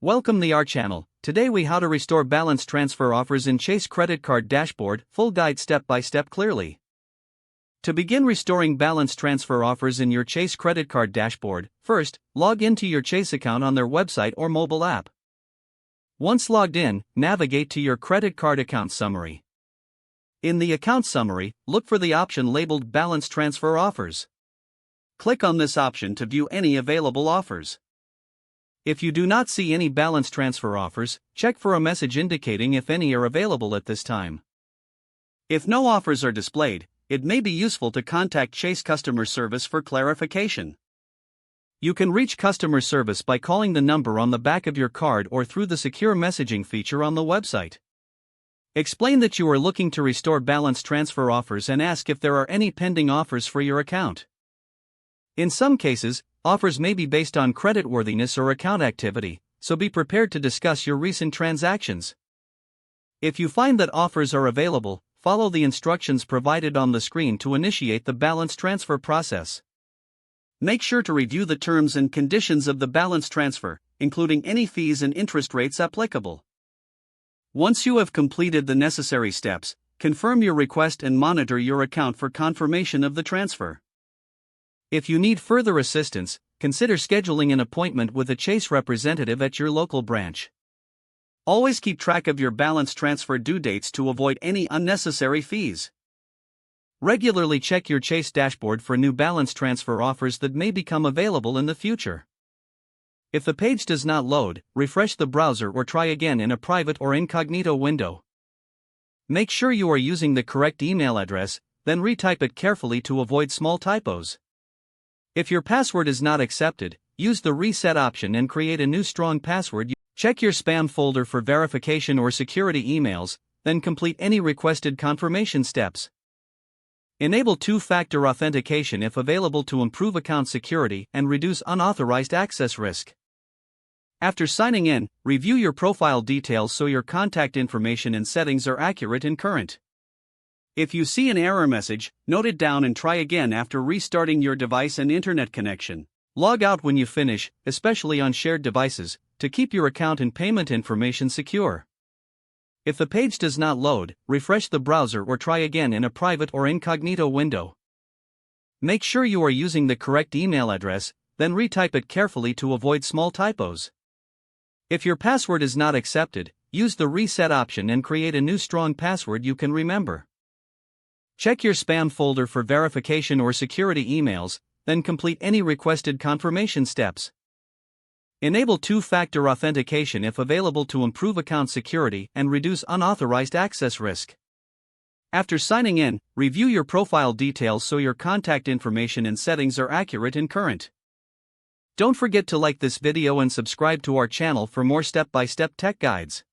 Welcome to our channel. Today we how to restore balance transfer offers in Chase credit card dashboard, full guide step by step clearly. To begin restoring balance transfer offers in your Chase credit card dashboard, first, log into your Chase account on their website or mobile app. Once logged in, navigate to your credit card account summary. In the account summary, look for the option labeled Balance Transfer Offers. Click on this option to view any available offers. If you do not see any balance transfer offers, check for a message indicating if any are available at this time. If no offers are displayed, it may be useful to contact Chase customer service for clarification. You can reach customer service by calling the number on the back of your card or through the secure messaging feature on the website. Explain that you are looking to restore balance transfer offers and ask if there are any pending offers for your account. In some cases, offers may be based on creditworthiness or account activity, so be prepared to discuss your recent transactions. If you find that offers are available, follow the instructions provided on the screen to initiate the balance transfer process. Make sure to review the terms and conditions of the balance transfer, including any fees and interest rates applicable. Once you have completed the necessary steps, confirm your request and monitor your account for confirmation of the transfer. If you need further assistance, consider scheduling an appointment with a Chase representative at your local branch. Always keep track of your balance transfer due dates to avoid any unnecessary fees. Regularly check your Chase dashboard for new balance transfer offers that may become available in the future. If the page does not load, refresh the browser or try again in a private or incognito window. Make sure you are using the correct email address, then retype it carefully to avoid small typos. If your password is not accepted, use the reset option and create a new strong password. Check your spam folder for verification or security emails, then complete any requested confirmation steps. Enable two-factor authentication if available to improve account security and reduce unauthorized access risk. After signing in, review your profile details so your contact information and settings are accurate and current. If you see an error message, note it down and try again after restarting your device and internet connection. Log out when you finish, especially on shared devices, to keep your account and payment information secure. If the page does not load, refresh the browser or try again in a private or incognito window. Make sure you are using the correct email address, then retype it carefully to avoid small typos. If your password is not accepted, use the reset option and create a new strong password you can remember. Check your spam folder for verification or security emails, then complete any requested confirmation steps. Enable two-factor authentication if available to improve account security and reduce unauthorized access risk. After signing in, review your profile details so your contact information and settings are accurate and current. Don't forget to like this video and subscribe to our channel for more step-by-step tech guides.